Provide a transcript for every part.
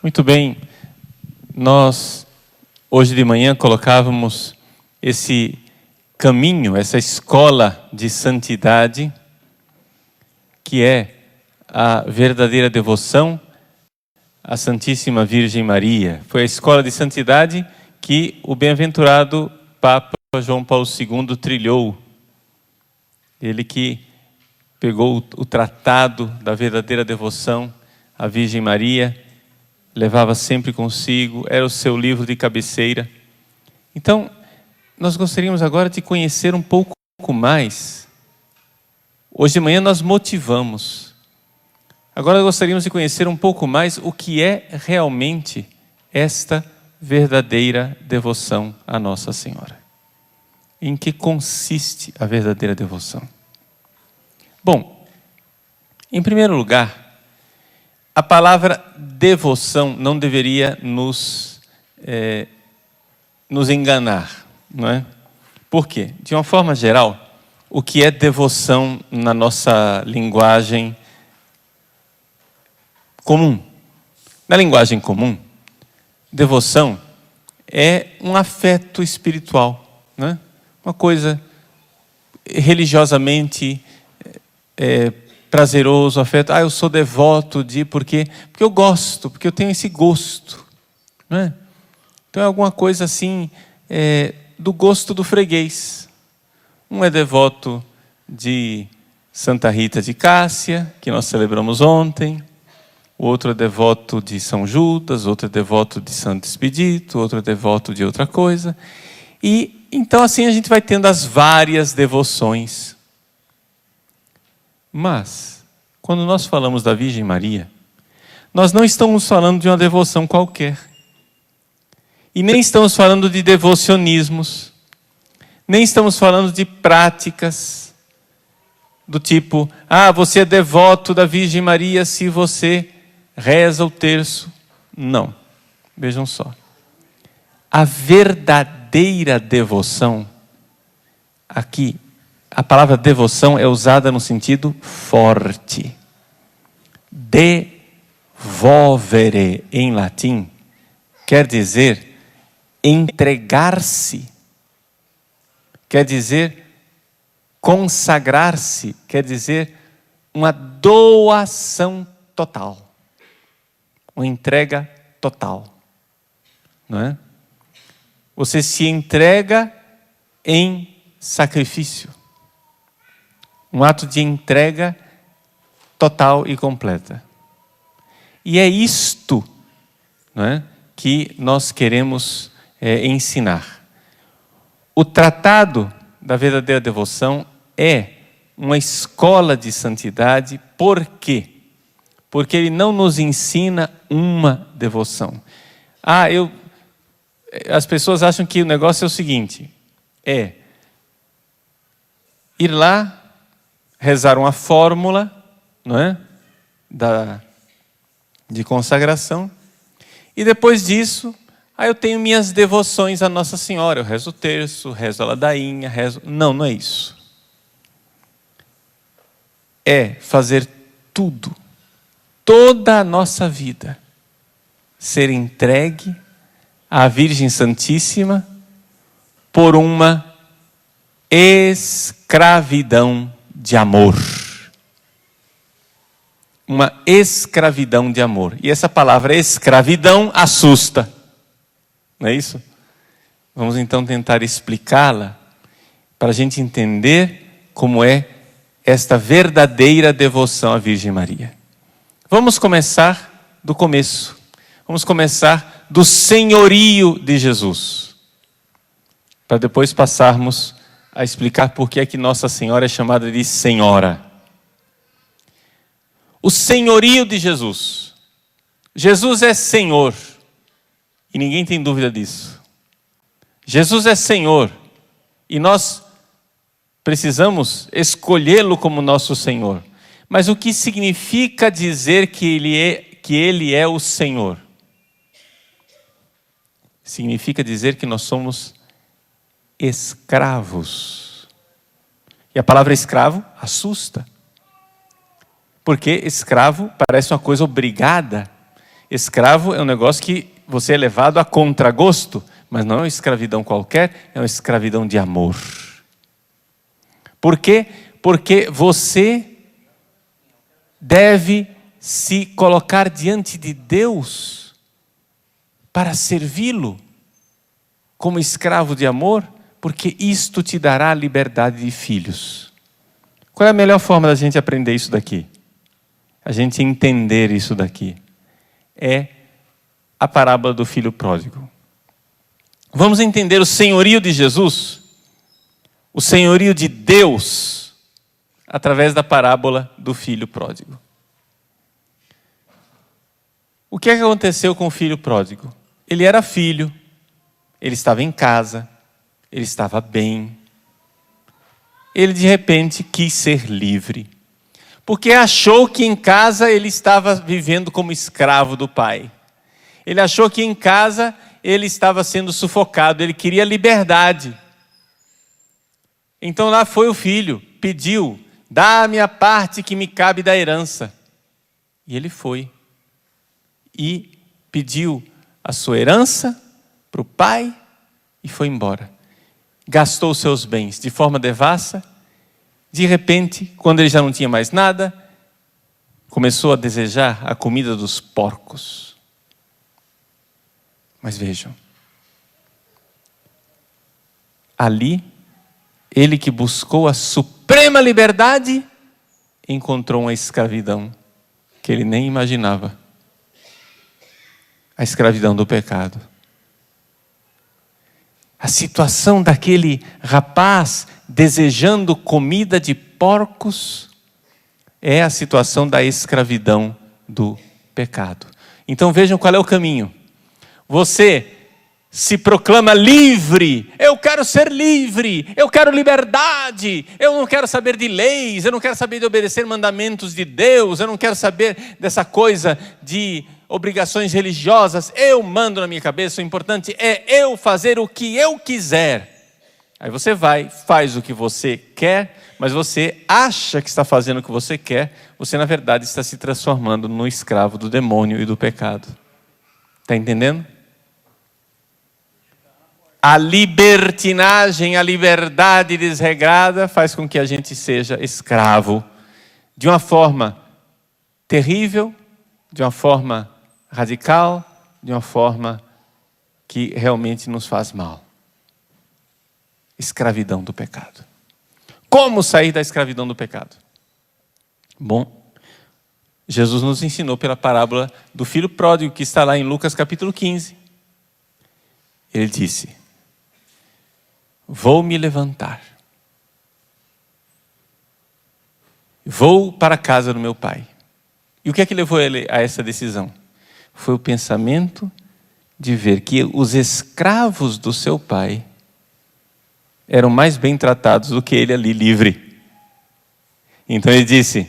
Muito bem, nós hoje de manhã colocávamos esse caminho, essa escola de santidade, que é a verdadeira devoção à Santíssima Virgem Maria. Foi a escola de santidade que o bem-aventurado Papa João Paulo II trilhou. Ele que pegou o tratado da verdadeira devoção à Virgem Maria, levava sempre consigo, era o seu livro de cabeceira. Então, nós gostaríamos agora de conhecer um pouco mais. Hoje de manhã nós motivamos. Agora gostaríamos de conhecer um pouco mais o que é realmente esta verdadeira devoção à Nossa Senhora. Em que consiste a verdadeira devoção? Bom, em primeiro lugar, a palavra devoção não deveria nos enganar, não é? Por quê? De uma forma geral, o que é devoção na nossa linguagem comum? Na linguagem comum, devoção é um afeto espiritual, não é? Uma coisa religiosamente prazeroso, afeto. Eu sou devoto de... Por quê? Porque eu gosto, porque eu tenho esse gosto, não é? Então é alguma coisa assim, do gosto do freguês. Um é devoto de Santa Rita de Cássia, que nós celebramos ontem. O outro é devoto de São Judas, outro é devoto de Santo Expedito, outro é devoto de outra coisa. E então assim a gente vai tendo as várias devoções. Mas, quando nós falamos da Virgem Maria, nós não estamos falando de uma devoção qualquer. E nem estamos falando de devocionismos. Nem estamos falando de práticas do tipo, você é devoto da Virgem Maria se você reza o terço. Não. Vejam só. A verdadeira devoção, aqui, a palavra devoção é usada no sentido forte. Devovere, em latim, quer dizer entregar-se, quer dizer consagrar-se, quer dizer uma doação total, uma entrega total, não é? Você se entrega em sacrifício. Um ato de entrega total e completa. E é isto, não é, que nós queremos ensinar. O tratado da verdadeira devoção é uma escola de santidade. Por quê? Porque ele não nos ensina uma devoção. As pessoas acham que o negócio é o seguinte, ir lá, rezar uma fórmula, não é? De consagração. E depois disso, eu tenho minhas devoções à Nossa Senhora. Eu rezo o terço, rezo a ladainha, rezo... Não é isso. É fazer tudo, toda a nossa vida, ser entregue à Virgem Santíssima por uma escravidão de amor. Uma escravidão de amor. E essa palavra escravidão assusta. Não é isso? Vamos então tentar explicá-la para a gente entender como é esta verdadeira devoção à Virgem Maria. Vamos começar do começo. Vamos começar do senhorio de Jesus. Para depois passarmos a explicar por que é que Nossa Senhora é chamada de Senhora. O senhorio de Jesus. Jesus é Senhor. E ninguém tem dúvida disso. Jesus é Senhor. E nós precisamos escolhê-lo como nosso Senhor. Mas o que significa dizer que Ele é o Senhor? Significa dizer que nós somos escravos. E a palavra escravo assusta. Porque escravo parece uma coisa obrigada. Escravo é um negócio que você é levado a contragosto, mas não é uma escravidão qualquer, é uma escravidão de amor. Por quê? Porque você deve se colocar diante de Deus para servi-lo como escravo de amor, porque isto te dará liberdade de filhos. Qual é a melhor forma da gente aprender isso daqui? A gente entender isso daqui. É a parábola do filho pródigo. Vamos entender o senhorio de Jesus, o senhorio de Deus, através da parábola do filho pródigo. O que é que aconteceu com o filho pródigo? Ele era filho, ele estava em casa, ele estava bem. Ele de repente quis ser livre, porque achou que em casa ele estava vivendo como escravo do pai. Ele achou que em casa ele estava sendo sufocado, ele queria liberdade. Então lá foi o filho, pediu, dá-me a parte que me cabe da herança. E ele foi. E pediu a sua herança para o pai e foi embora. Gastou seus bens de forma devassa. De repente, quando ele já não tinha mais nada, começou a desejar a comida dos porcos. Mas vejam, ali, ele que buscou a suprema liberdade, encontrou uma escravidão que ele nem imaginava. A escravidão do pecado. A situação daquele rapaz desejando comida de porcos é a situação da escravidão do pecado. Então vejam qual é o caminho. Você se proclama livre. Eu quero ser livre. Eu quero liberdade. Eu não quero saber de leis. Eu não quero saber de obedecer mandamentos de Deus. Eu não quero saber dessa coisa de obrigações religiosas. Eu mando na minha cabeça. O importante é eu fazer o que eu quiser. Aí você vai, faz o que você quer, mas você acha que está fazendo o que você quer. Você na verdade está se transformando no escravo do demônio e do pecado. Está entendendo? A libertinagem, a liberdade desregrada faz com que a gente seja escravo de uma forma terrível, de uma forma radical, de uma forma que realmente nos faz mal. Escravidão do pecado. Como sair da escravidão do pecado? Bom, Jesus nos ensinou pela parábola do filho pródigo, que está lá em Lucas capítulo 15. Ele disse: vou me levantar. Vou para a casa do meu pai. E o que é que levou ele a essa decisão? Foi o pensamento de ver que os escravos do seu pai eram mais bem tratados do que ele ali livre. Então ele disse: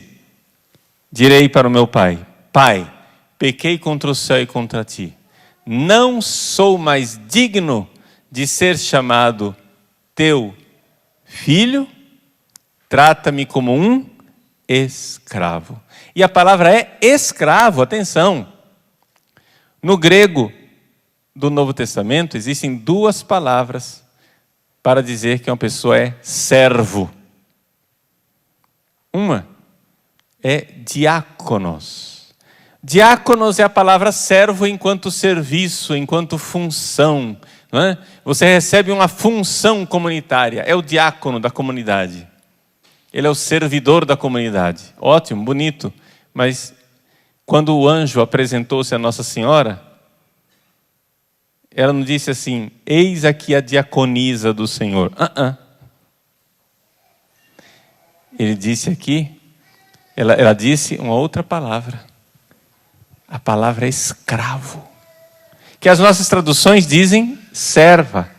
direi para o meu pai: pai, pequei contra o céu e contra ti. Não sou mais digno de ser chamado teu filho, trata-me como um escravo. E a palavra é escravo, atenção. No grego do Novo Testamento existem duas palavras para dizer que uma pessoa é servo. Uma é diáconos. Diáconos é a palavra servo enquanto serviço, enquanto função. Não é? Você recebe uma função comunitária, é o diácono da comunidade. Ele é o servidor da comunidade. Ótimo, bonito. Mas quando o anjo apresentou-se a Nossa Senhora, ela não disse assim: eis aqui a diaconisa do Senhor. Ele disse aqui, ela disse uma outra palavra. A palavra é escravo. Que as nossas traduções dizem serva.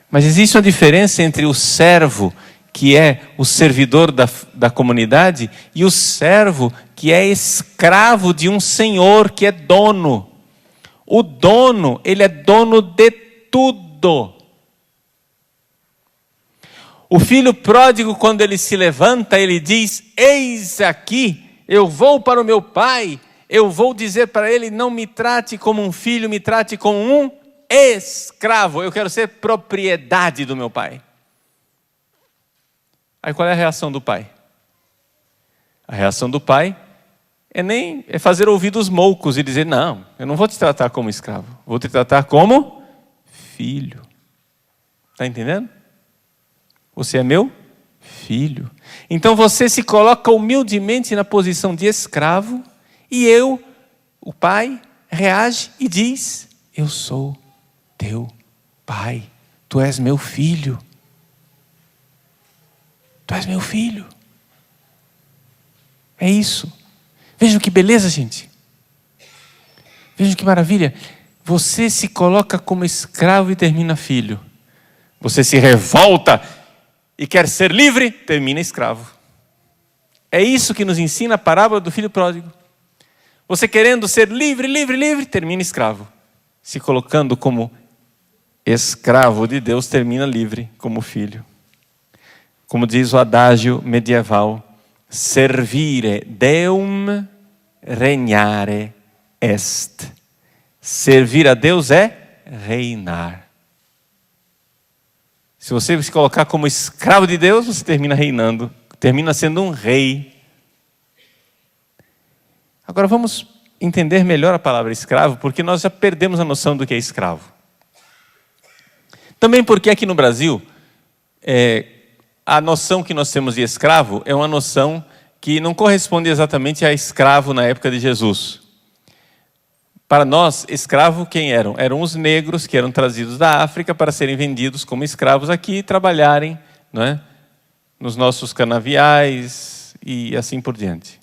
Mas existe uma diferença entre o servo, que é o servidor da comunidade, e o servo, que é escravo de um senhor, que é dono. O dono, ele é dono de tudo. O filho pródigo, quando ele se levanta, ele diz: eis aqui, eu vou para o meu pai, eu vou dizer para ele, não me trate como um filho, me trate como um escravo. Eu quero ser propriedade do meu pai. Aí qual é a reação do pai? A reação do pai é fazer ouvidos moucos e dizer, não, eu não vou te tratar como escravo, vou te tratar como filho. Está entendendo? Você é meu filho. Então você se coloca humildemente na posição de escravo e o pai, reage e diz, eu sou teu pai, tu és meu filho. Tu és meu filho. É isso. Vejam que beleza, gente. Vejam que maravilha. Você se coloca como escravo e termina filho. Você se revolta e quer ser livre, termina escravo. É isso que nos ensina a parábola do filho pródigo. Você querendo ser livre, livre, livre, termina escravo. Se colocando como escravo de Deus, termina livre como filho. Como diz o adágio medieval, servire Deum regnare est. Servir a Deus é reinar. Se você se colocar como escravo de Deus, você termina reinando, termina sendo um rei. Agora vamos entender melhor a palavra escravo, porque nós já perdemos a noção do que é escravo. Também porque aqui no Brasil, a noção que nós temos de escravo é uma noção que não corresponde exatamente a escravo na época de Jesus. Para nós, escravo quem eram? Eram os negros que eram trazidos da África para serem vendidos como escravos aqui e trabalharem, não é? Nos nossos canaviais e assim por diante.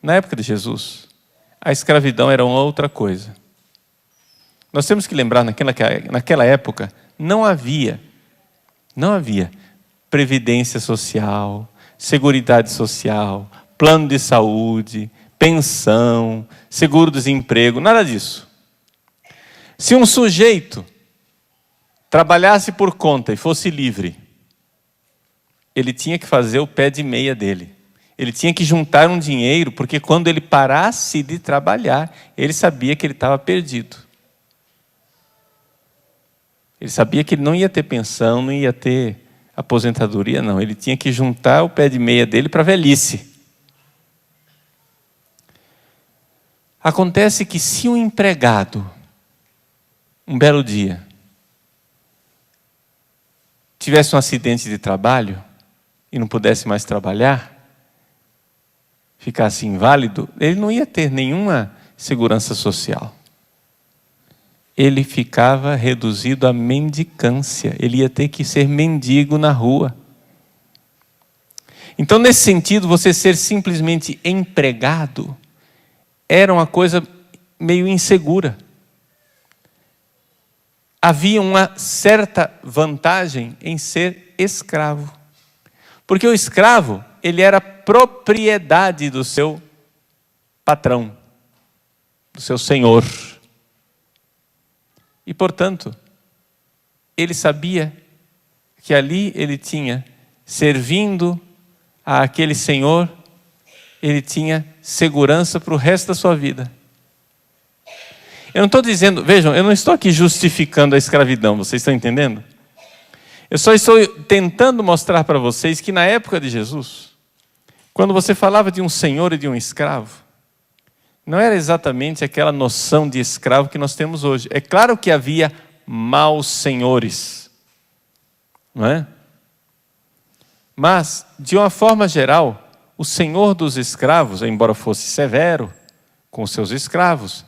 Na época de Jesus, a escravidão era uma outra coisa. Nós temos que lembrar, naquela época, não havia previdência social, seguridade social, plano de saúde, pensão, seguro-desemprego, nada disso. Se um sujeito trabalhasse por conta e fosse livre, ele tinha que fazer o pé de meia dele. Ele tinha que juntar um dinheiro, porque quando ele parasse de trabalhar, ele sabia que ele estava perdido. Ele sabia que ele não ia ter pensão, não ia ter aposentadoria, não. Ele tinha que juntar o pé de meia dele para a velhice. Acontece que se um empregado, um belo dia, tivesse um acidente de trabalho e não pudesse mais trabalhar, ficasse inválido, ele não ia ter nenhuma segurança social. Ele ficava reduzido à mendicância. Ele ia ter que ser mendigo na rua. Então, nesse sentido, você ser simplesmente empregado era uma coisa meio insegura. Havia uma certa vantagem em ser escravo. Porque o escravo, ele era propriedade do seu patrão, do seu senhor. E, portanto, ele sabia que ali ele tinha, servindo àquele senhor, ele tinha segurança para o resto da sua vida. Eu não estou dizendo, vejam, eu não estou aqui justificando a escravidão, vocês estão entendendo? Eu só estou tentando mostrar para vocês que na época de Jesus, quando você falava de um senhor e de um escravo, não era exatamente aquela noção de escravo que nós temos hoje. É claro que havia maus senhores, não é? Mas, de uma forma geral, o senhor dos escravos, embora fosse severo com os seus escravos,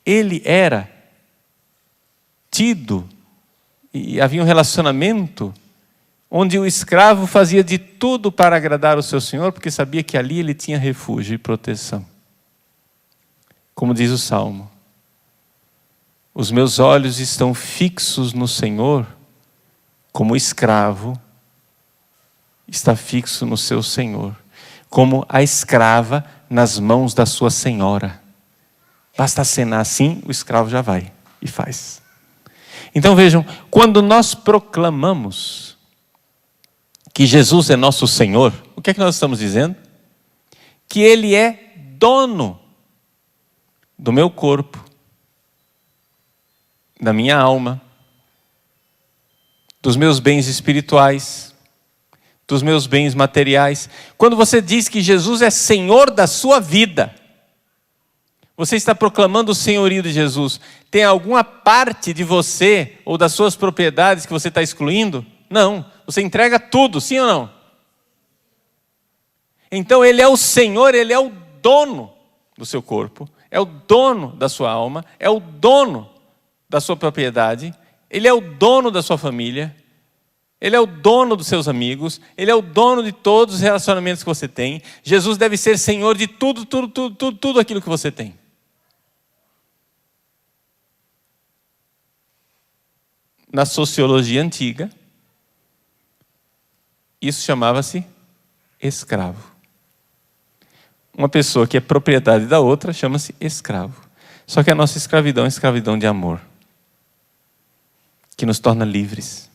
ele era tido, e havia um relacionamento onde o escravo fazia de tudo para agradar o seu senhor, porque sabia que ali ele tinha refúgio e proteção. Como diz o Salmo, os meus olhos estão fixos no Senhor, como o escravo está fixo no seu senhor, como a escrava nas mãos da sua senhora. Basta acenar assim, o escravo já vai e faz. Então vejam, quando nós proclamamos que Jesus é nosso Senhor, o que é que nós estamos dizendo? Que Ele é dono do meu corpo, da minha alma, dos meus bens espirituais, dos meus bens materiais. Quando você diz que Jesus é Senhor da sua vida, você está proclamando o senhorio de Jesus. Tem alguma parte de você ou das suas propriedades que você está excluindo? Não. Você entrega tudo, sim ou não? Então Ele é o Senhor, Ele é o dono do seu corpo, é o dono da sua alma, é o dono da sua propriedade, Ele é o dono da sua família, Ele é o dono dos seus amigos, Ele é o dono de todos os relacionamentos que você tem. Jesus deve ser Senhor de tudo aquilo que você tem. Na sociologia antiga, isso chamava-se escravo. Uma pessoa que é propriedade da outra chama-se escravo. Só que a nossa escravidão é escravidão de amor, que nos torna livres.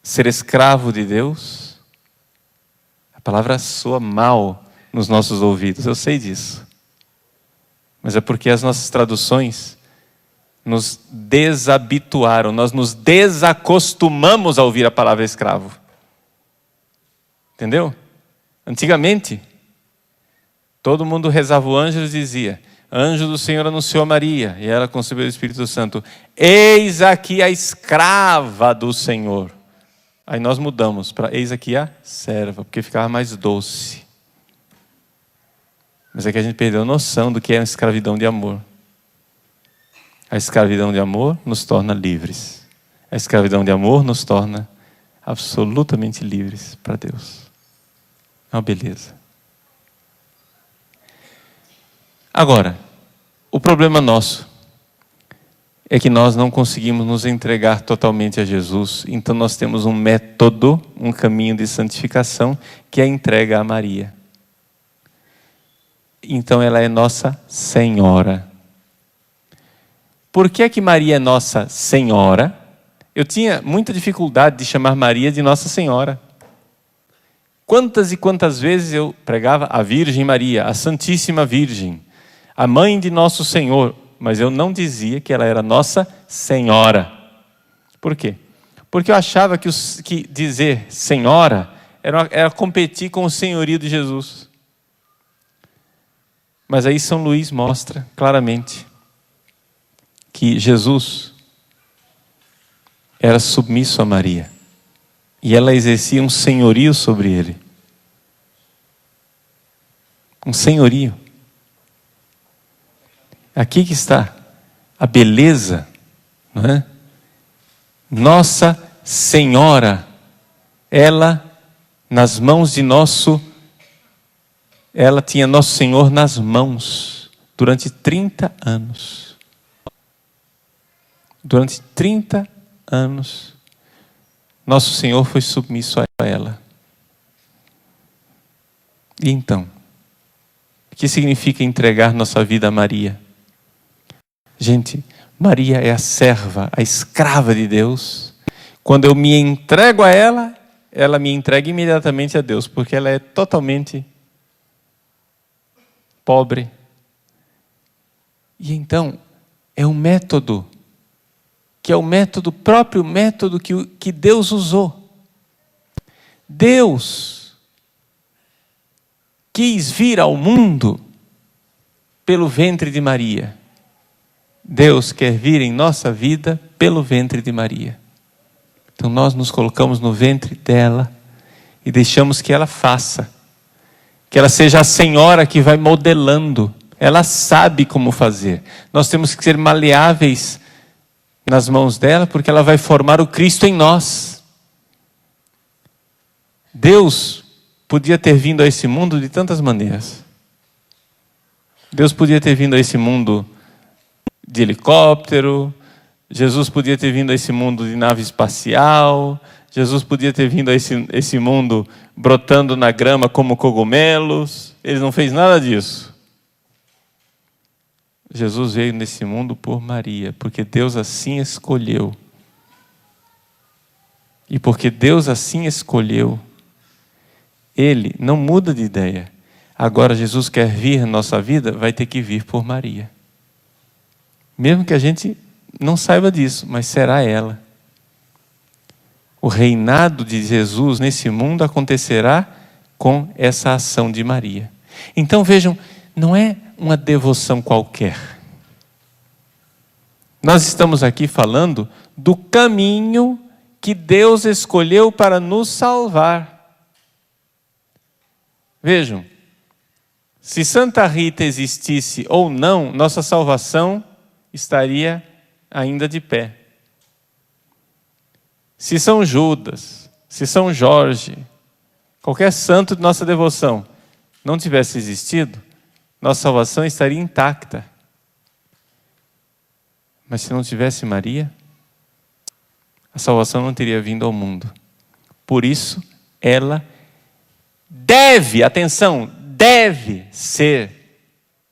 Ser escravo de Deus, a palavra soa mal nos nossos ouvidos, eu sei disso. Mas é porque as nossas traduções nos desabituaram, nós nos desacostumamos a ouvir a palavra escravo. Entendeu? Antigamente, todo mundo rezava o anjo e dizia: anjo do Senhor anunciou a Maria, e ela concebeu o Espírito Santo. Eis aqui a escrava do Senhor. Aí nós mudamos para eis aqui a serva, porque ficava mais doce. Mas é que a gente perdeu a noção do que é a escravidão de amor. A escravidão de amor nos torna livres. A escravidão de amor nos torna absolutamente livres para Deus. É uma beleza. Agora, o problema nosso é que nós não conseguimos nos entregar totalmente a Jesus. Então nós temos um método, um caminho de santificação, que é a entrega a Maria. Então ela é nossa Senhora. Por que é que Maria é nossa Senhora? Eu tinha muita dificuldade de chamar Maria de Nossa Senhora. Quantas e quantas vezes eu pregava a Virgem Maria, a Santíssima Virgem, a Mãe de Nosso Senhor, mas eu não dizia que ela era Nossa Senhora. Por quê? Porque eu achava que dizer Senhora era competir com o senhorio de Jesus. Mas aí São Luís mostra claramente que Jesus era submisso a Maria e ela exercia um senhorio sobre ele. Um senhorio. Aqui que está a beleza, não é? Nossa Senhora, ela nas mãos de ela tinha Nosso Senhor nas mãos durante 30 anos. Durante 30 anos, Nosso Senhor foi submisso a ela. E então, o que significa entregar nossa vida a Maria? Gente, Maria é a serva, a escrava de Deus. Quando eu me entrego a ela, ela me entrega imediatamente a Deus, porque ela é totalmente pobre. E então, é um método, que é o próprio método que Deus usou. Deus quis vir ao mundo pelo ventre de Maria. Deus quer vir em nossa vida pelo ventre de Maria. Então nós nos colocamos no ventre dela e deixamos que ela faça. Que ela seja a Senhora que vai modelando. Ela sabe como fazer. Nós temos que ser maleáveis nas mãos dela, porque ela vai formar o Cristo em nós. Deus podia ter vindo a esse mundo de tantas maneiras. Deus podia ter vindo a esse mundo de helicóptero, Jesus podia ter vindo a esse mundo de nave espacial, Jesus podia ter vindo a esse mundo brotando na grama como cogumelos. Ele não fez nada disso. Jesus veio nesse mundo por Maria, porque Deus assim escolheu. E porque Deus assim escolheu, Ele não muda de ideia. agora Jesus quer vir na nossa vida, vai ter que vir por Maria. Mesmo que a gente não saiba disso, mas será ela. O reinado de Jesus nesse mundo acontecerá com essa ação de Maria. Então vejam, não é uma devoção qualquer. Nós estamos aqui falando do caminho que Deus escolheu para nos salvar. Vejam, se Santa Rita existisse ou não, nossa salvação estaria ainda de pé. Se São Judas, se São Jorge, qualquer santo de nossa devoção não tivesse existido, nossa salvação estaria intacta. Mas se não tivesse Maria, a salvação não teria vindo ao mundo. Por isso, ela deve, atenção, deve ser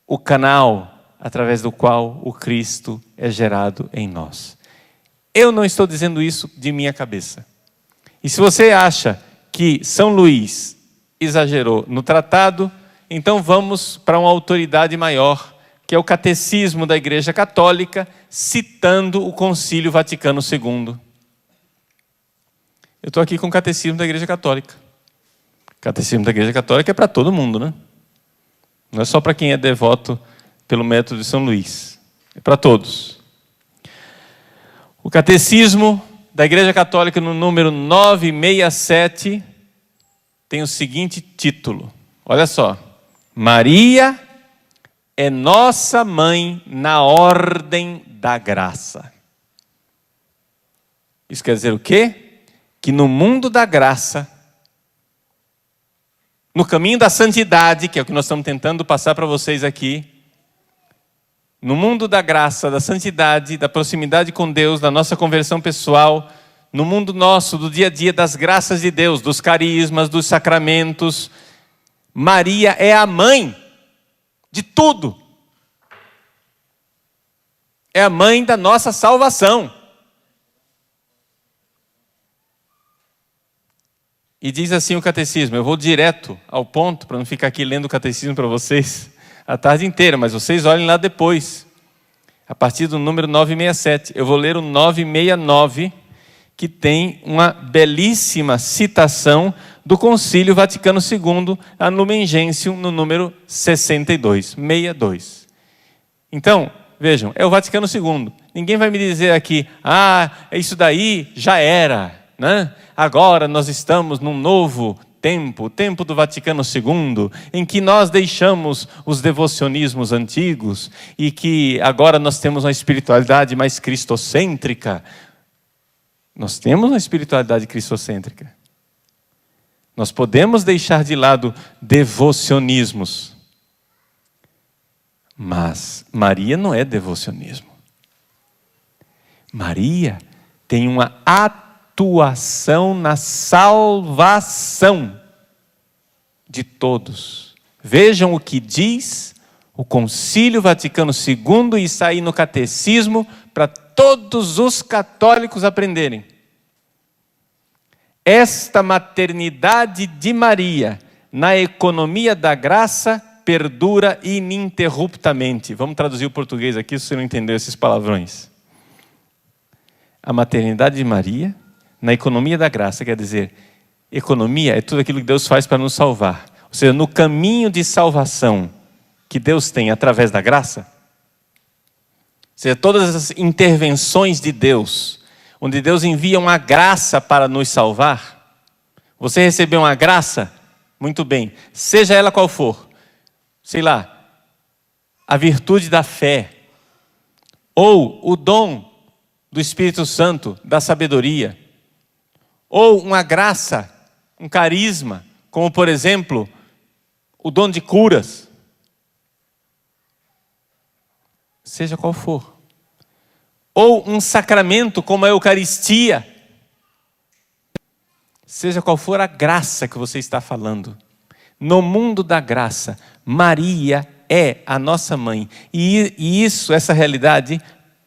o canal através do qual o Cristo é gerado em nós. Eu não estou dizendo isso de minha cabeça. E se você acha que São Luís exagerou no tratado, então vamos para uma autoridade maior, que é o Catecismo da Igreja Católica, citando o Concílio Vaticano II. Eu estou aqui com o Catecismo da Igreja Católica. O Catecismo da Igreja Católica é para todo mundo, né? Não é só para quem é devoto pelo método de São Luís. É para todos. O Catecismo da Igreja Católica, no número 967, tem o seguinte título. Olha só. Maria é nossa mãe na ordem da graça. Isso quer dizer o quê? Que no mundo da graça, no caminho da santidade, que é o que nós estamos tentando passar para vocês aqui, no mundo da graça, da santidade, da proximidade com Deus, da nossa conversão pessoal, no mundo nosso, do dia a dia, das graças de Deus, dos carismas, dos sacramentos, Maria é a mãe de tudo. É a mãe da nossa salvação. E diz assim o catecismo, eu vou direto ao ponto, para não ficar aqui lendo o catecismo para vocês a tarde inteira, mas vocês olhem lá depois, a partir do número 967. Eu vou ler o 969, que tem uma belíssima citação do Concílio Vaticano II, a Lumen Gentium, no número 62. Então, vejam, é o Vaticano II. Ninguém vai me dizer aqui, isso daí já era, né? Agora nós estamos num novo tempo, o tempo do Vaticano II, em que nós deixamos os devocionismos antigos e que agora nós temos uma espiritualidade mais cristocêntrica. Nós temos uma espiritualidade cristocêntrica. Nós podemos deixar de lado devocionismos. Mas Maria não é devocionismo. Maria tem uma atuação na salvação de todos. Vejam o que diz o Concílio Vaticano II e isso aí no Catecismo para todos os católicos aprenderem. Esta maternidade de Maria na economia da graça perdura ininterruptamente. Vamos traduzir o português aqui, se você não entendeu esses palavrões. A maternidade de Maria na economia da graça, quer dizer, economia é tudo aquilo que Deus faz para nos salvar. Ou seja, no caminho de salvação que Deus tem através da graça, ou seja, todas as intervenções de Deus, onde Deus envia uma graça para nos salvar. Você recebeu uma graça? Muito bem. Seja ela qual for. Sei lá, a virtude da fé. Ou o dom do Espírito Santo, da sabedoria. Ou uma graça, um carisma, como por exemplo, o dom de curas. Seja qual for. Ou um sacramento como a Eucaristia. Seja qual for a graça que você está falando. No mundo da graça, Maria é a nossa mãe. E isso, essa realidade,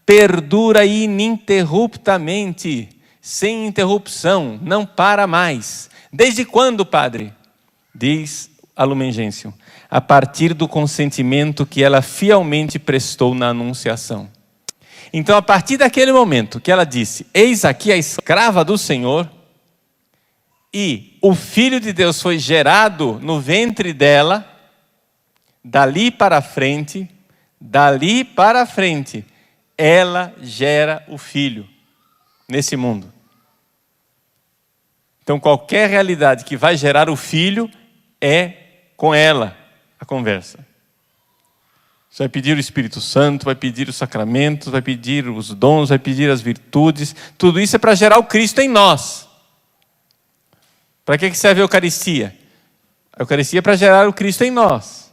perdura ininterruptamente, sem interrupção, não para mais. Desde quando, padre? Diz a Lumen Gentium. a partir do consentimento que ela fielmente prestou na anunciação. Então, a partir daquele momento que ela disse: eis aqui a escrava do Senhor, e o Filho de Deus foi gerado no ventre dela, dali para frente, ela gera o Filho nesse mundo. Então, qualquer realidade que vai gerar o Filho é com ela a conversa. Você vai pedir o Espírito Santo, vai pedir os sacramentos, vai pedir os dons, vai pedir as virtudes. Tudo isso é para gerar o Cristo em nós. Para que serve a Eucaristia? A Eucaristia é para gerar o Cristo em nós.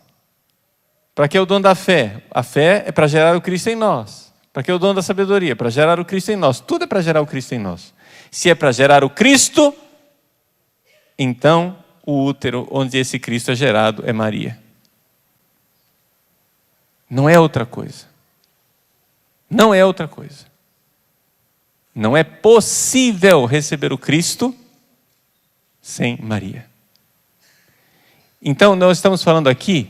Para que é o dom da fé? A fé é para gerar o Cristo em nós. Para que é o dom da sabedoria? Para gerar o Cristo em nós. Tudo é para gerar o Cristo em nós. Se é para gerar o Cristo, então o útero onde esse Cristo é gerado é Maria. Não é outra coisa. Não é outra coisa. Não é possível receber o Cristo sem Maria. Então, nós estamos falando aqui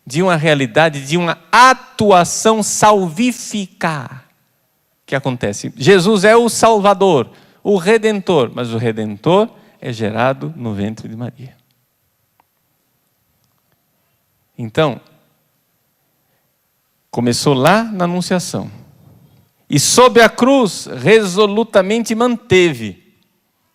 de uma realidade, de uma atuação salvífica que acontece. Jesus é o Salvador, o Redentor, mas o Redentor é gerado no ventre de Maria. Então, começou lá na Anunciação. E sob a cruz, resolutamente manteve.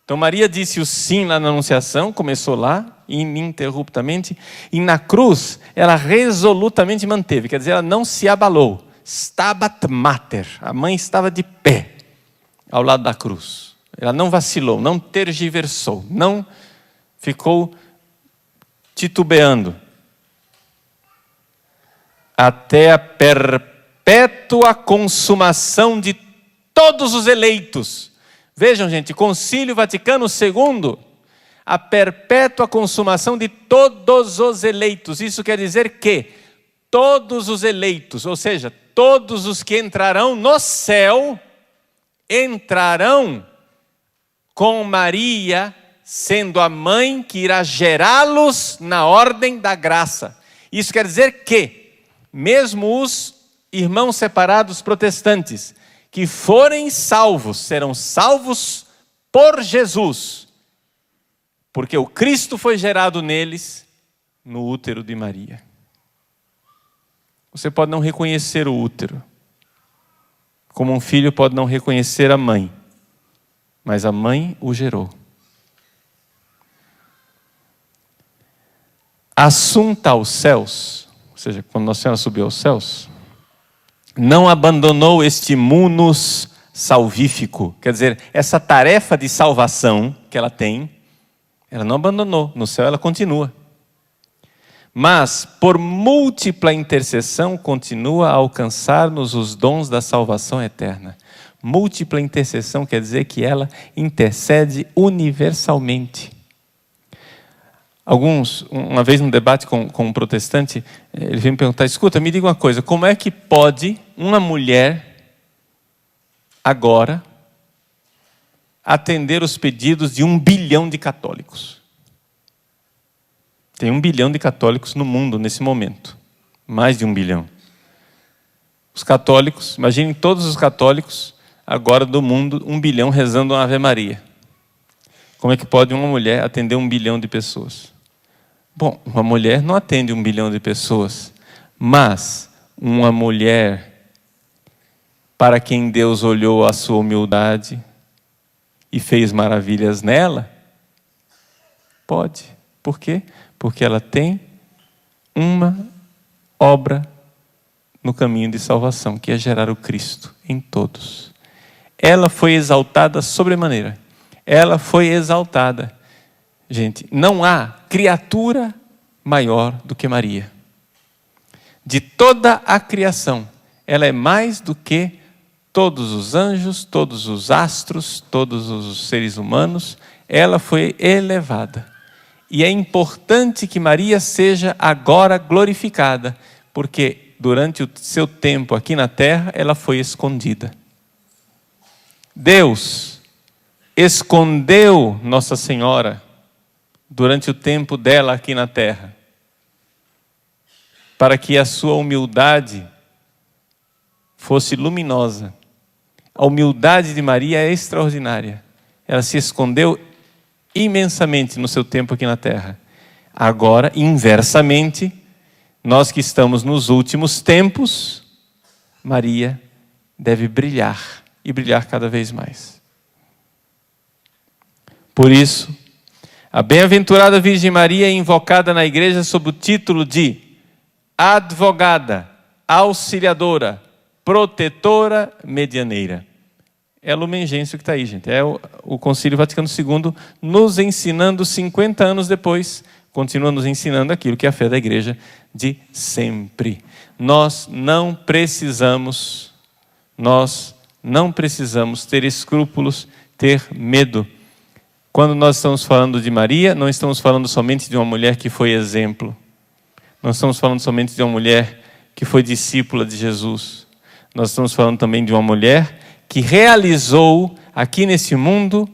Então Maria disse o sim lá na Anunciação, começou lá, ininterruptamente. E na cruz, ela resolutamente manteve. Quer dizer, ela não se abalou. Stabat mater. A mãe estava de pé ao lado da cruz. Ela não vacilou, não tergiversou, não ficou titubeando. Até a perpétua consumação de todos os eleitos. Vejam, gente, Concílio Vaticano II, a perpétua consumação de todos os eleitos. Isso quer dizer que todos os eleitos, ou seja, todos os que entrarão no céu, entrarão com Maria, sendo a mãe que irá gerá-los na ordem da graça. Isso quer dizer que mesmo os irmãos separados protestantes que forem salvos, serão salvos por Jesus, porque o Cristo foi gerado neles no útero de Maria. Você pode não reconhecer o útero, como um filho pode não reconhecer a mãe, mas a mãe o gerou. Assunta aos céus, ou seja, quando Nossa Senhora subiu aos céus, não abandonou este munus salvífico. Quer dizer, essa tarefa de salvação que ela tem, ela não abandonou. No céu ela continua. Mas, por múltipla intercessão, continua a alcançar-nos os dons da salvação eterna. Múltipla intercessão quer dizer que ela intercede universalmente. Uma vez num debate com um protestante, ele veio me perguntar: escuta, me diga uma coisa, como é que pode uma mulher agora atender os pedidos de 1 bilhão de católicos? Tem 1 bilhão de católicos no mundo nesse momento, mais de 1 bilhão. Os católicos, imaginem todos os católicos agora do mundo, 1 bilhão rezando uma Ave Maria. Como é que pode uma mulher atender 1 bilhão de pessoas? Bom, uma mulher não atende 1 bilhão de pessoas, mas uma mulher para quem Deus olhou a sua humildade e fez maravilhas nela, pode. Por quê? Porque ela tem uma obra no caminho de salvação, que é gerar o Cristo em todos. Ela foi exaltada sobremaneira. Ela foi exaltada. Gente, não há criatura maior do que Maria. De toda a criação, ela é mais do que todos os anjos, todos os astros, todos os seres humanos. Ela foi elevada. E é importante que Maria seja agora glorificada, porque durante o seu tempo aqui na terra, ela foi escondida. Deus escondeu Nossa Senhora durante o tempo dela aqui na terra. para que a sua humildade fosse luminosa. A humildade de Maria é extraordinária. Ela se escondeu imensamente no seu tempo aqui na terra. Agora, inversamente, nós que estamos nos últimos tempos, Maria deve brilhar e brilhar cada vez mais. Por isso, a bem-aventurada Virgem Maria é invocada na igreja sob o título de advogada, auxiliadora, protetora, medianeira. É a Lumen Gentium que está aí, gente. É o Concílio Vaticano II nos ensinando 50 anos depois, continua nos ensinando aquilo que é a fé da igreja de sempre. Nós não precisamos ter escrúpulos, ter medo. Quando nós estamos falando de Maria, não estamos falando somente de uma mulher que foi exemplo. Não estamos falando somente de uma mulher que foi discípula de Jesus. Nós estamos falando também de uma mulher que realizou aqui nesse mundo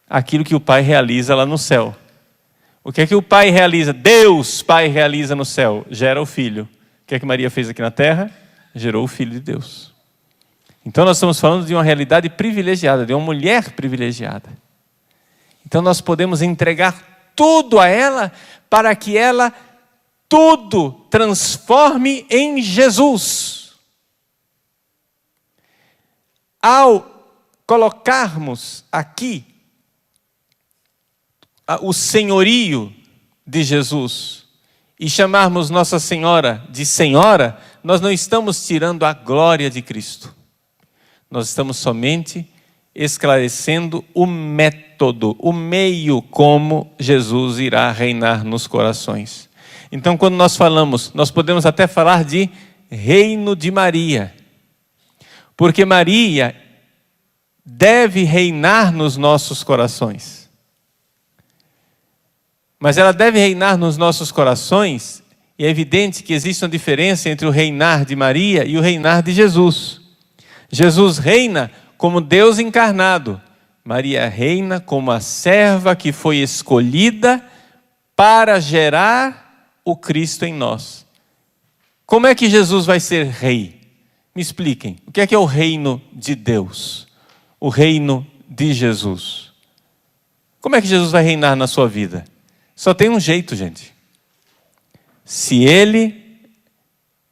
aquilo que o Pai realiza lá no céu. O que é que o Pai realiza? Deus, Pai, realiza no céu. Gera o Filho. O que é que Maria fez aqui na terra? Gerou o Filho de Deus. Então nós estamos falando de uma realidade privilegiada, de uma mulher privilegiada. Então nós podemos entregar tudo a ela para que ela tudo transforme em Jesus. Ao colocarmos aqui o senhorio de Jesus e chamarmos Nossa Senhora de Senhora, nós não estamos tirando a glória de Cristo. Nós estamos somente esclarecendo o método, o meio como Jesus irá reinar nos corações. Então, quando nós falamos, nós podemos até falar de reino de Maria, porque Maria deve reinar nos nossos corações. Mas ela deve reinar nos nossos corações, e é evidente que existe uma diferença entre o reinar de Maria e o reinar de Jesus. Jesus reina como Deus encarnado. Maria reina como a serva que foi escolhida para gerar o Cristo em nós. Como é que Jesus vai ser rei? Me expliquem. O que é o reino de Deus? O reino de Jesus. Como é que Jesus vai reinar na sua vida? Só tem um jeito, gente. Se Ele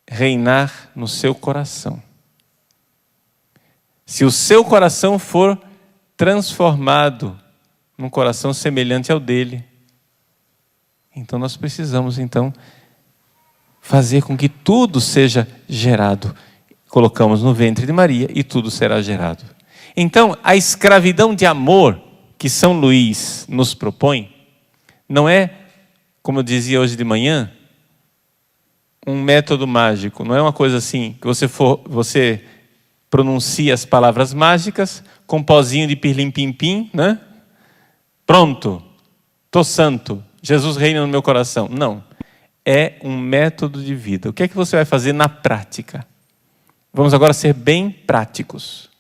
reinar no seu coração. Se o seu coração for transformado num coração semelhante ao dele, então nós precisamos fazer com que tudo seja gerado. Colocamos no ventre de Maria e tudo será gerado. Então, a escravidão de amor que São Luís nos propõe, não é, como eu dizia hoje de manhã, um método mágico. Não é uma coisa assim, que você pronuncia as palavras mágicas com um pozinho de pirlim-pim-pim, né? Pronto, estou santo, Jesus reina no meu coração. Não, é um método de vida. O que é que você vai fazer na prática? Vamos agora ser bem práticos.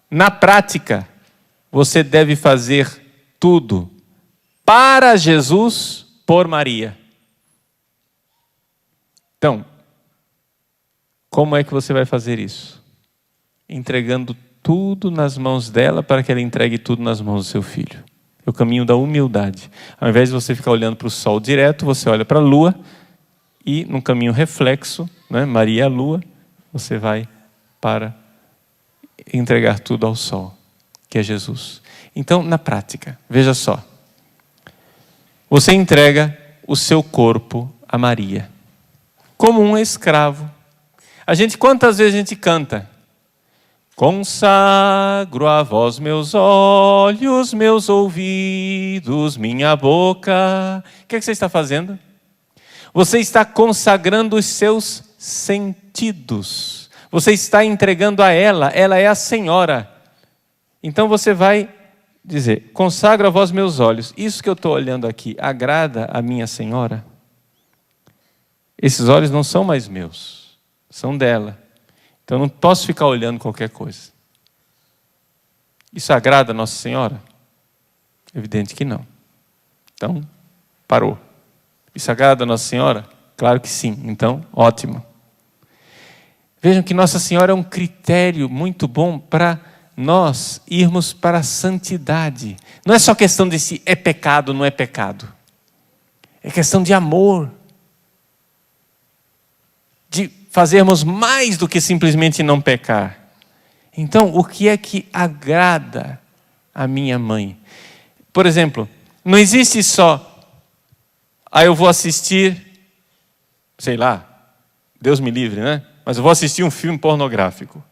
Na prática, você deve fazer tudo para Jesus, por Maria. Então, como é que você vai fazer isso? Entregando tudo nas mãos dela para que ela entregue tudo nas mãos do seu filho. É o caminho da humildade. Ao invés de você ficar olhando para o sol direto, você olha para a lua e, num caminho reflexo, né, Maria é a lua, você vai para entregar tudo ao sol, que é Jesus. Então, na prática, veja só. Você entrega o seu corpo a Maria, como um escravo. Quantas vezes a gente canta? Consagro a vós meus olhos, meus ouvidos, minha boca. O que você está fazendo? Você está consagrando os seus sentidos. Você está entregando a ela é a Senhora. Então você vai dizer, consagro a vós meus olhos. Isso que eu estou olhando aqui, agrada a minha Senhora? Esses olhos não são mais meus, são dela. Então eu não posso ficar olhando qualquer coisa. Isso agrada a Nossa Senhora? Evidente que não. Então, parou. Isso agrada a Nossa Senhora? Claro que sim. Então, ótimo. Vejam que Nossa Senhora é um critério muito bom para nós irmos para a santidade. Não é só questão de se é pecado ou não é pecado. É questão de amor. De fazermos mais do que simplesmente não pecar. Então, o que é que agrada a minha mãe? Por exemplo, não existe só, eu vou assistir, sei lá, Deus me livre, né? Mas eu vou assistir um filme pornográfico.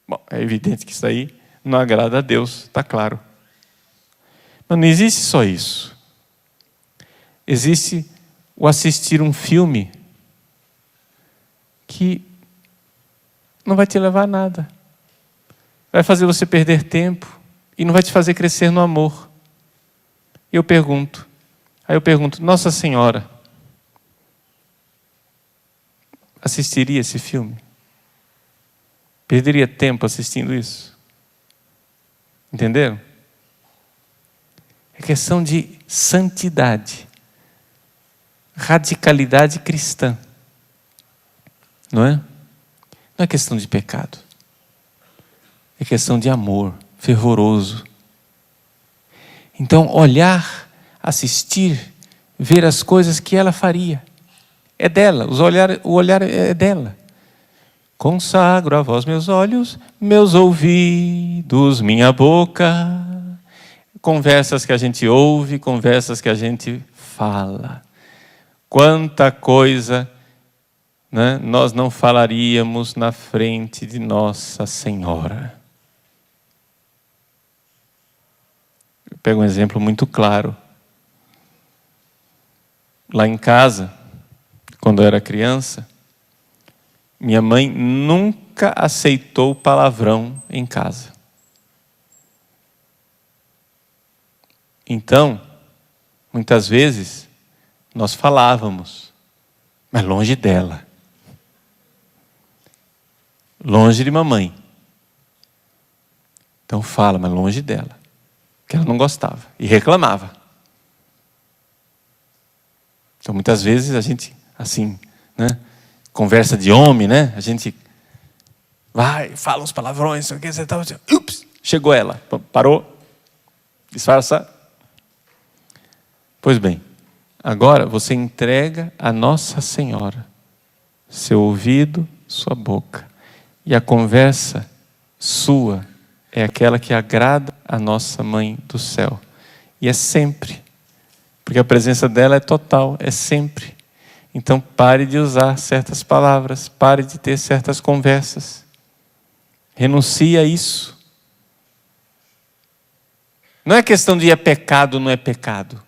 Bom, é evidente que isso aí não agrada a Deus, está claro. Mas não existe só isso. Existe o assistir um filme que não vai te levar a nada. Vai fazer você perder tempo e não vai te fazer crescer no amor. Aí eu pergunto, Nossa Senhora, assistiria esse filme? Perderia tempo assistindo isso? Entenderam? É questão de santidade, radicalidade cristã. Não é? Não é questão de pecado. É questão de amor fervoroso. Então, olhar, assistir, ver as coisas que ela faria. É dela, o olhar é dela. Consagro a vós meus olhos, meus ouvidos, minha boca. Conversas que a gente ouve, conversas que a gente fala. Quanta coisa, né, nós não falaríamos na frente de Nossa Senhora. Eu pego um exemplo muito claro. Lá em casa, quando eu era criança, minha mãe nunca aceitou palavrão em casa. Então, muitas vezes, nós falávamos, mas longe dela. Longe de mamãe. Então fala, mas longe dela. Porque ela não gostava e reclamava. Então muitas vezes a gente, assim, né, conversa de homem, né? A gente vai, fala uns palavrões, não sei o que, você tá, ups, chegou ela, parou, disfarça. Pois bem, agora você entrega a Nossa Senhora seu ouvido, sua boca. E a conversa sua é aquela que agrada a nossa Mãe do Céu. E é sempre. Porque a presença dela é total, é sempre. Então pare de usar certas palavras, pare de ter certas conversas. Renuncie a isso. Não é questão de é pecado ou não é pecado.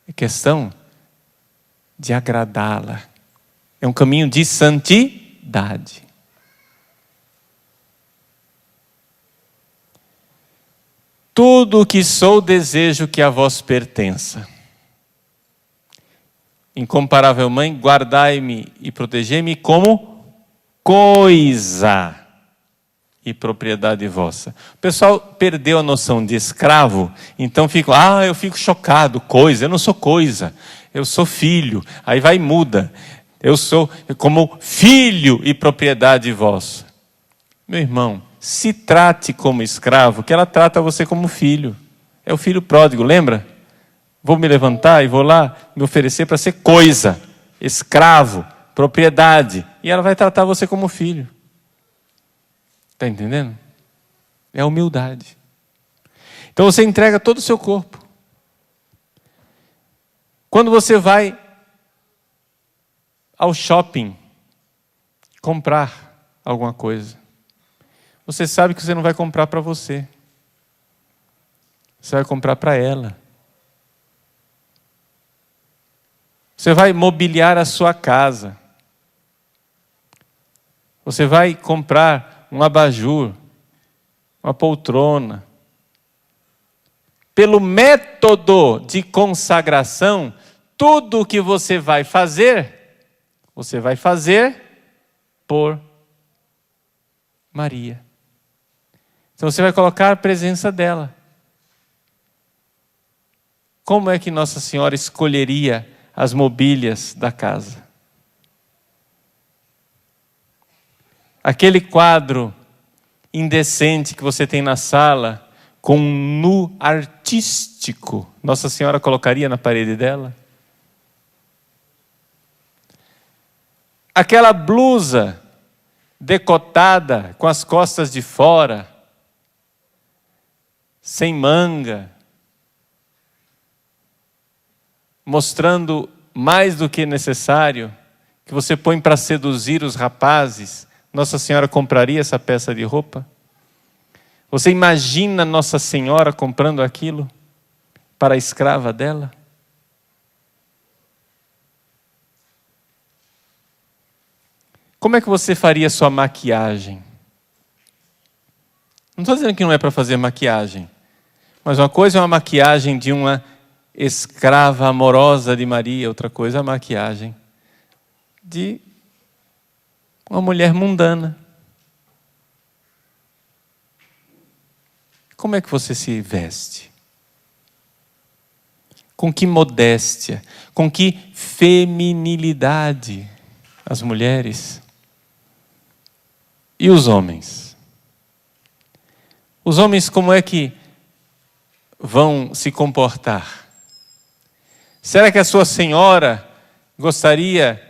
É questão de agradá-la. É um caminho de santidade. Tudo o que sou, desejo que a vós pertença. Incomparável Mãe, guardai-me e protegei-me como coisa e propriedade vossa. O pessoal perdeu a noção de escravo, então eu fico chocado, coisa, eu não sou coisa, eu sou filho. Aí vai e muda. Eu sou como filho e propriedade vossa. Meu irmão, se trate como escravo, que ela trata você como filho. É o filho pródigo, lembra? Vou me levantar e vou lá me oferecer para ser coisa, escravo, propriedade. E ela vai tratar você como filho. Está entendendo? É a humildade. Então você entrega todo o seu corpo. Quando você vai ao shopping comprar alguma coisa, você sabe que você não vai comprar para você. Você vai comprar para ela. Você vai mobiliar a sua casa. Você vai comprar um abajur, uma poltrona. Pelo método de consagração, tudo o que você vai fazer por Maria. Então você vai colocar a presença dela. Como é que Nossa Senhora escolheria as mobílias da casa. Aquele quadro indecente que você tem na sala, com um nu artístico, Nossa Senhora colocaria na parede dela? Aquela blusa decotada, com as costas de fora, sem manga, mostrando mais do que necessário, que você põe para seduzir os rapazes, Nossa Senhora compraria essa peça de roupa? Você imagina Nossa Senhora comprando aquilo para a escrava dela? Como é que você faria sua maquiagem? Não estou dizendo que não é para fazer maquiagem, mas uma coisa é uma maquiagem de uma escrava amorosa de Maria, outra coisa é a maquiagem de uma mulher mundana. Como é que você se veste? Com que modéstia, com que feminilidade as mulheres e os homens? Os homens como é que vão se comportar? Será que a sua senhora gostaria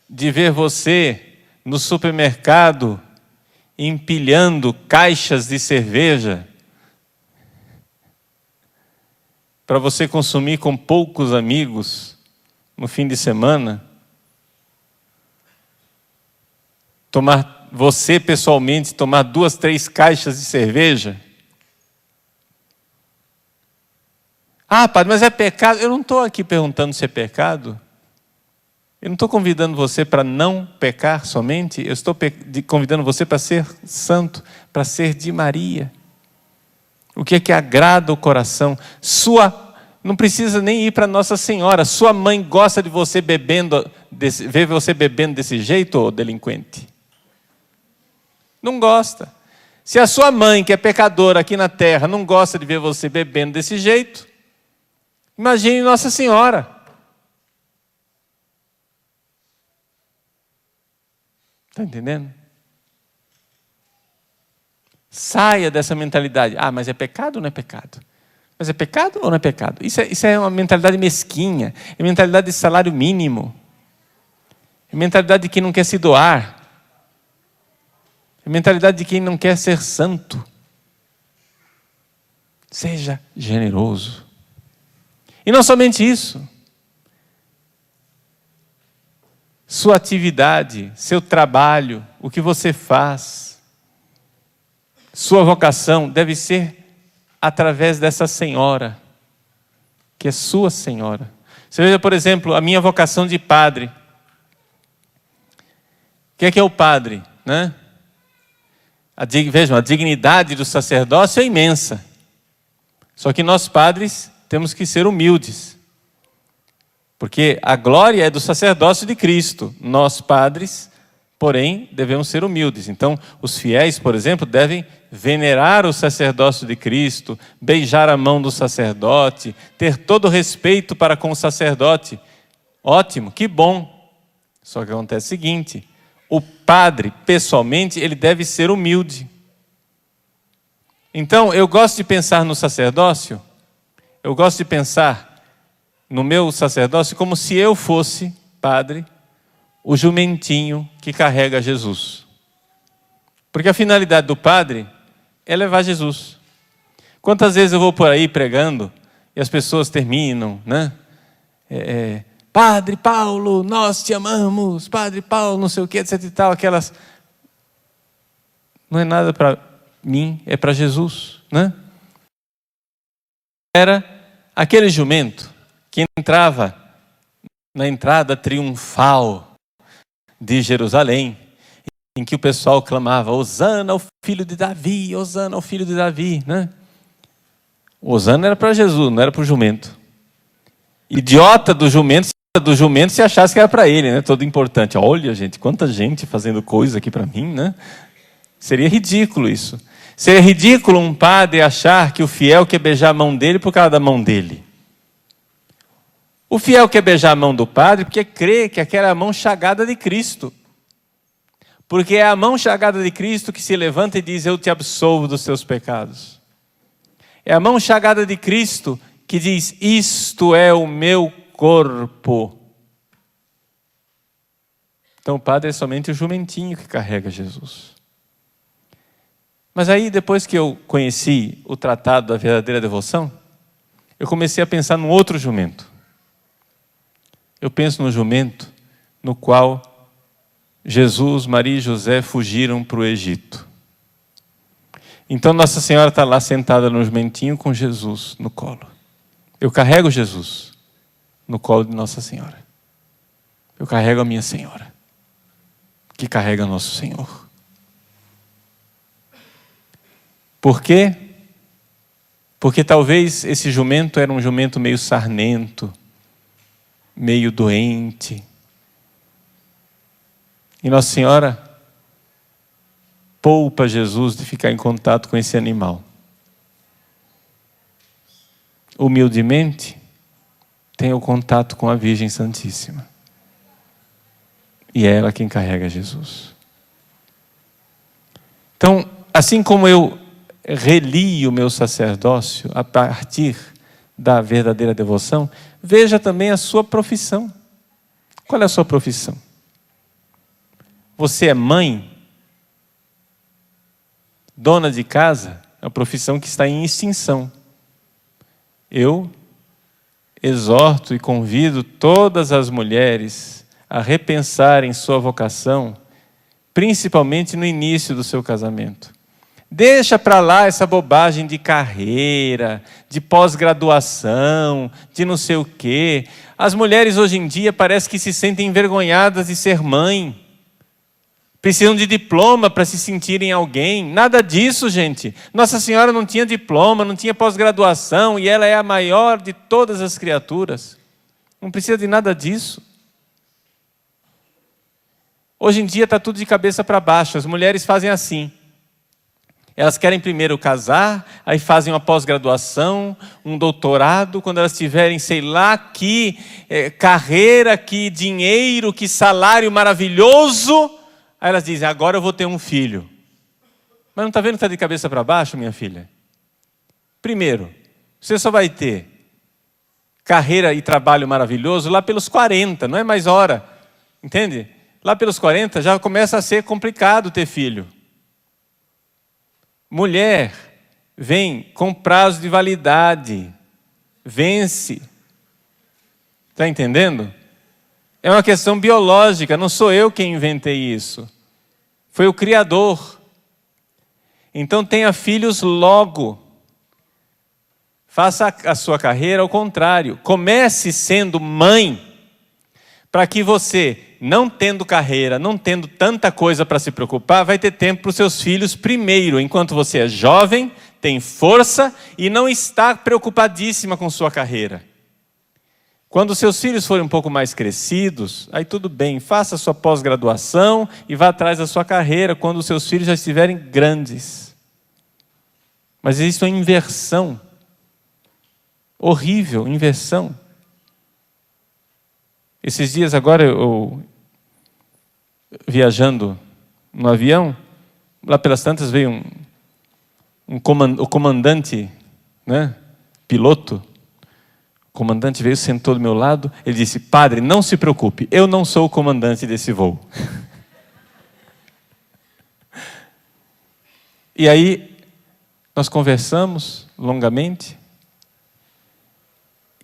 de ver você no supermercado empilhando caixas de cerveja para você consumir com poucos amigos no fim de semana? Você pessoalmente tomar 2, 3 caixas de cerveja? Ah, padre, mas é pecado? Eu não estou aqui perguntando se é pecado. Eu não estou convidando você para não pecar somente. Eu estou convidando você para ser santo, para ser de Maria. O que é que agrada o coração? Não precisa nem ir para Nossa Senhora. Sua mãe gosta de você bebendo, ver você bebendo desse jeito, ô delinquente? Não gosta. Se a sua mãe, que é pecadora aqui na terra, não gosta de ver você bebendo desse jeito, imagine Nossa Senhora. Está entendendo? Saia dessa mentalidade. Ah, mas é pecado ou não é pecado? Mas é pecado ou não é pecado? Isso é uma mentalidade mesquinha. É mentalidade de salário mínimo. É mentalidade de quem não quer se doar. É mentalidade de quem não quer ser santo. Seja generoso. E não somente isso. Sua atividade, seu trabalho, o que você faz, sua vocação deve ser através dessa senhora, que é sua senhora. Você veja, por exemplo, a minha vocação de padre. O que é o padre, né? Vejam, a dignidade do sacerdócio é imensa. Só que nós padres temos que ser humildes. Porque a glória é do sacerdócio de Cristo. Nós padres, porém, devemos ser humildes. Então, os fiéis, por exemplo, devem venerar o sacerdócio de Cristo, beijar a mão do sacerdote, ter todo o respeito para com o sacerdote. Ótimo, que bom. Só que acontece o seguinte: o padre, pessoalmente, ele deve ser humilde. Então, eu gosto de pensar no sacerdócio, eu gosto de pensar no meu sacerdócio como se eu fosse, padre, o jumentinho que carrega Jesus. Porque a finalidade do padre é levar Jesus. Quantas vezes eu vou por aí pregando e as pessoas terminam, né? Padre Paulo, nós te amamos, Padre Paulo, não sei o que, etc e tal, aquelas... Não é nada para mim, é para Jesus, né? Era aquele jumento que entrava na entrada triunfal de Jerusalém, em que o pessoal clamava: Hosana ao filho de Davi, Hosana ao filho de Davi, né? O Hosana era para Jesus, não era para o jumento. Idiota do jumento se achasse que era para ele, né? Todo importante. Olha, gente, quanta gente fazendo coisa aqui para mim, né? Seria ridículo isso. Seria ridículo um padre achar que o fiel quer beijar a mão dele por causa da mão dele. O fiel quer beijar a mão do padre porque crê que aquela é a mão chagada de Cristo. Porque é a mão chagada de Cristo que se levanta e diz: eu te absolvo dos teus pecados. É a mão chagada de Cristo que diz: isto é o meu corpo. Então o padre é somente o jumentinho que carrega Jesus. Mas aí, depois que eu conheci o tratado da verdadeira devoção, eu comecei a pensar num outro jumento. Eu penso no jumento no qual Jesus, Maria e José fugiram para o Egito. Então Nossa Senhora está lá sentada no jumentinho com Jesus no colo. Eu carrego Jesus no colo de Nossa Senhora. Eu carrego a minha Senhora, que carrega nosso Senhor. Por quê? Porque talvez esse jumento era um jumento meio sarnento, meio doente. E Nossa Senhora poupa Jesus de ficar em contato com esse animal. Humildemente, tem o contato com a Virgem Santíssima. E é ela quem carrega Jesus. Então, assim como eu relio o meu sacerdócio a partir da verdadeira devoção, veja também a sua profissão. Qual é a sua profissão? Você é mãe? Dona de casa? É uma profissão que está em extinção. Eu exorto e convido todas as mulheres a repensarem sua vocação, principalmente no início do seu casamento. Deixa para lá essa bobagem de carreira, de pós-graduação, de não sei o quê. As mulheres hoje em dia parece que se sentem envergonhadas de ser mãe. Precisam de diploma para se sentirem alguém. Nada disso, gente. Nossa Senhora não tinha diploma, não tinha pós-graduação, e ela é a maior de todas as criaturas. Não precisa de nada disso. Hoje em dia está tudo de cabeça para baixo. As mulheres fazem assim. Elas querem primeiro casar, aí fazem uma pós-graduação, um doutorado. Quando elas tiverem, sei lá, que carreira, que dinheiro, que salário maravilhoso, aí elas dizem: agora eu vou ter um filho. Mas não está vendo que está de cabeça para baixo, minha filha? Primeiro, você só vai ter carreira e trabalho maravilhoso lá pelos 40, não é mais hora. Entende? Lá pelos 40 já começa a ser complicado ter filho. Mulher vem com prazo de validade, vence. Está entendendo? É uma questão biológica, não sou eu quem inventei isso. Foi o Criador. Então tenha filhos logo. Faça a sua carreira ao contrário. Comece sendo mãe, para que você, não tendo carreira, não tendo tanta coisa para se preocupar, vai ter tempo para os seus filhos primeiro, enquanto você é jovem, tem força e não está preocupadíssima com sua carreira. Quando os seus filhos forem um pouco mais crescidos, aí tudo bem, faça a sua pós-graduação e vá atrás da sua carreira quando os seus filhos já estiverem grandes. Mas existe uma inversão, horrível, inversão. Esses dias agora eu viajando no avião, lá pelas tantas veio o comandante, né, piloto. O comandante veio, sentou do meu lado, ele disse: padre, não se preocupe, eu não sou o comandante desse voo. E aí nós conversamos longamente,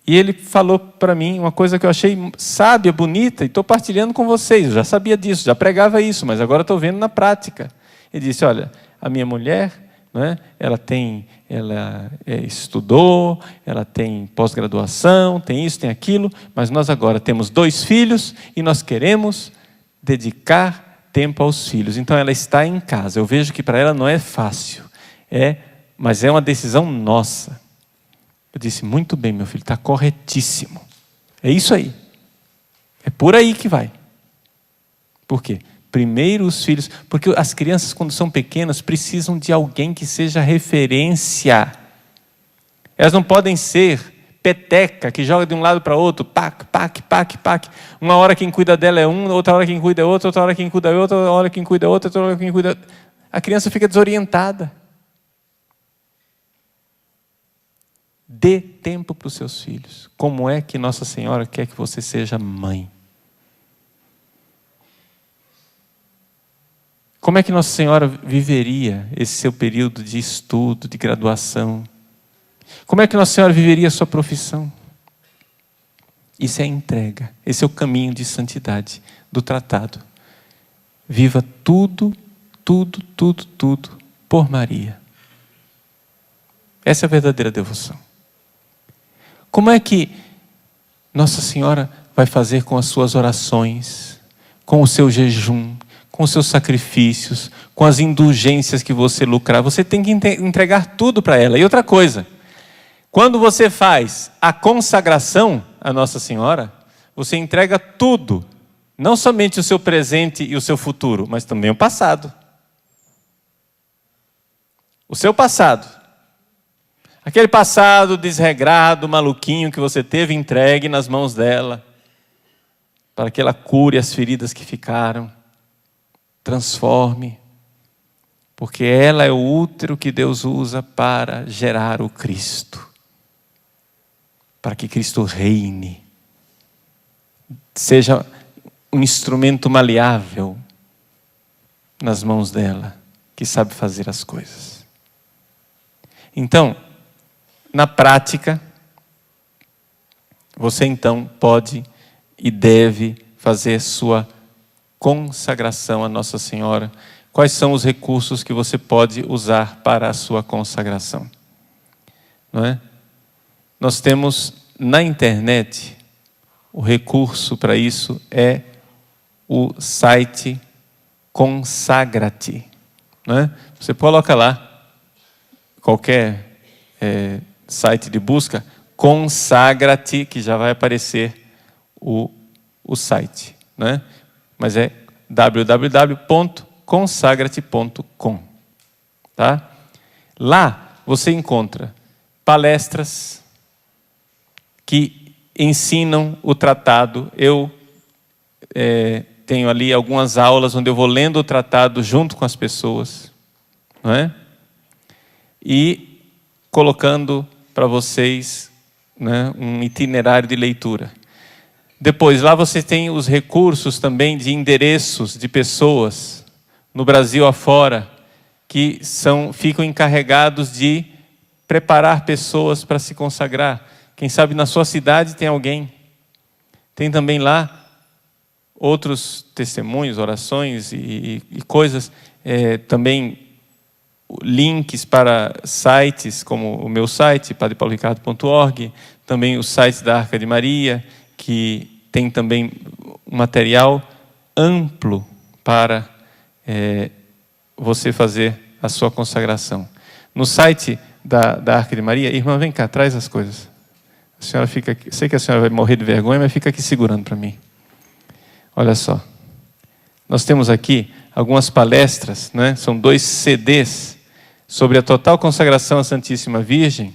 e ele falou para mim uma coisa que eu achei sábia, bonita, e estou partilhando com vocês. Eu já sabia disso, já pregava isso, mas agora estou vendo na prática. Ele disse: olha, a minha mulher, né, ela estudou, ela tem pós-graduação, tem isso, tem aquilo, mas nós agora temos 2 filhos e nós queremos dedicar tempo aos filhos. Então ela está em casa. Eu vejo que para ela não é fácil, mas é uma decisão nossa. Eu disse: muito bem, meu filho, está corretíssimo. É isso aí. É por aí que vai. Por quê? Primeiro os filhos, porque as crianças, quando são pequenas, precisam de alguém que seja referência. Elas não podem ser peteca, que joga de um lado para outro, pac, pac, pac, pac. Uma hora quem cuida dela é um, outra hora quem cuida é outro, outra hora quem cuida é outro, outra hora quem cuida é outro, outra hora quem cuida... A criança fica desorientada. Dê tempo para os seus filhos. Como é que Nossa Senhora quer que você seja mãe? Como é que Nossa Senhora viveria esse seu período de estudo, de graduação? Como é que Nossa Senhora viveria a sua profissão? Isso é entrega. Esse é o caminho de santidade do tratado. Viva tudo, tudo, tudo, tudo por Maria. Essa é a verdadeira devoção. Como é que Nossa Senhora vai fazer com as suas orações, com o seu jejum, com os seus sacrifícios, com as indulgências que você lucrar? Você tem que entregar tudo para ela. E outra coisa, quando você faz a consagração a Nossa Senhora, você entrega tudo, não somente o seu presente e o seu futuro, mas também o passado. O seu passado. Aquele passado desregrado, maluquinho que você teve, entregue nas mãos dela, para que ela cure as feridas que ficaram, transforme, porque ela é o útero que Deus usa para gerar o Cristo, para que Cristo reine, seja um instrumento maleável nas mãos dela, que sabe fazer as coisas. Então, na prática, você então pode e deve fazer sua consagração a Nossa Senhora. Quais são os recursos que você pode usar para a sua consagração? Não é? Nós temos na internet, o recurso para isso é o site Consagra-te. Não é? Você coloca lá, qualquer site de busca, Consagra-te, que já vai aparecer o site, né? Mas é www.consagrate.com, tá? Lá você encontra palestras que ensinam o tratado. Eu tenho ali algumas aulas onde eu vou lendo o tratado junto com as pessoas, não é? E colocando para vocês, né, um itinerário de leitura. Depois, lá você tem os recursos também de endereços de pessoas, no Brasil afora, que ficam encarregados de preparar pessoas para se consagrar. Quem sabe na sua cidade tem alguém. Tem também lá outros testemunhos, orações e coisas, também links para sites, como o meu site, padrepauloricardo.org, também os sites da Arca de Maria, que tem também um material amplo para você fazer a sua consagração. No site da Arca de Maria, irmã, vem cá, traz as coisas. A senhora fica aqui, sei que a senhora vai morrer de vergonha, mas fica aqui segurando para mim. Olha só, nós temos aqui algumas palestras, né? São 2 CDs, sobre a total consagração à Santíssima Virgem,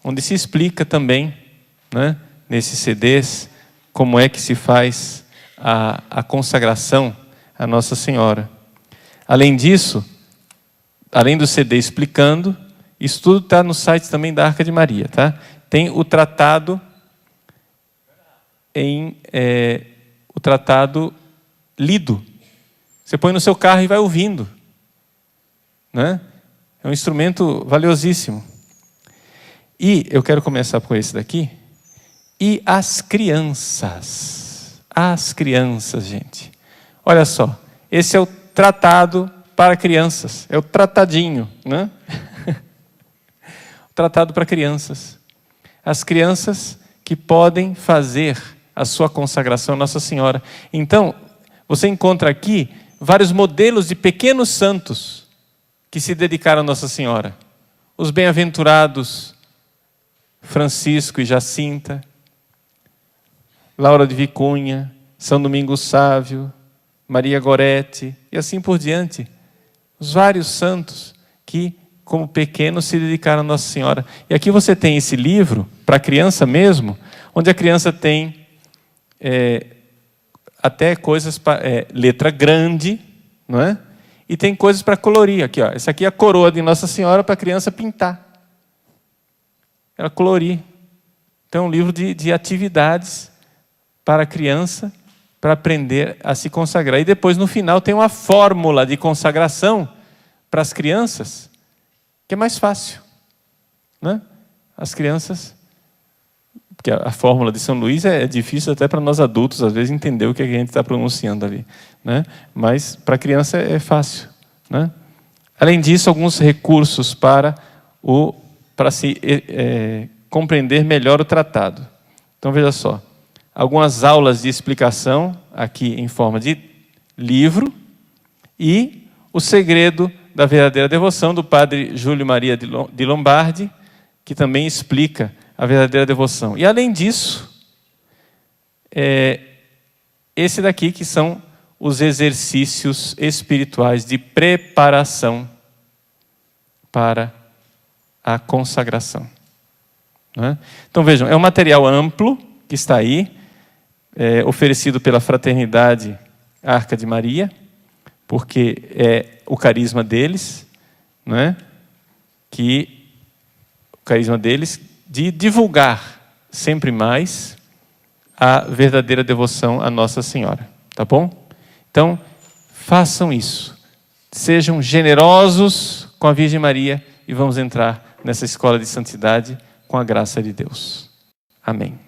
onde se explica também, né, nesses CDs, como é que se faz a consagração à Nossa Senhora. Além disso, além do CD explicando, isso tudo está no site também da Arca de Maria, tá? Tem o tratado o tratado lido. Você põe no seu carro e vai ouvindo, né? É um instrumento valiosíssimo. E eu quero começar com esse daqui. E as crianças. As crianças, gente. Olha só. Esse é o tratado para crianças. É o tratadinho, né? O tratado para crianças. As crianças que podem fazer a sua consagração a Nossa Senhora. Então, você encontra aqui vários modelos de pequenos santos que se dedicaram a Nossa Senhora. Os bem-aventurados Francisco e Jacinta, Laura de Vicunha, São Domingos Sávio, Maria Goretti e assim por diante. Os vários santos que, como pequenos, se dedicaram a Nossa Senhora. E aqui você tem esse livro para a criança mesmo, onde a criança tem até coisas para letra grande, não é? E tem coisas para colorir aqui, ó. Essa aqui é a coroa de Nossa Senhora para a criança pintar. Ela colorir. Então, é um livro de atividades para a criança, para aprender a se consagrar. E depois, no final, tem uma fórmula de consagração para as crianças, que é mais fácil, né? As crianças, porque a fórmula de São Luís é difícil até para nós adultos, às vezes, entender o que a gente está pronunciando ali, né? Mas para a criança é fácil, né? Além disso, alguns recursos para se compreender melhor o tratado. Então, veja só, algumas aulas de explicação, aqui em forma de livro, e o segredo da verdadeira devoção, do padre Júlio Maria de Lombardi, que também explica a verdadeira devoção. E, além disso, esse daqui, que são os exercícios espirituais de preparação para a consagração. Né? Então, vejam, é um material amplo que está aí, oferecido pela Fraternidade Arca de Maria, porque é o carisma deles, né? O carisma deles de divulgar sempre mais a verdadeira devoção à Nossa Senhora, tá bom? Então, façam isso. Sejam generosos com a Virgem Maria e vamos entrar nessa escola de santidade com a graça de Deus. Amém.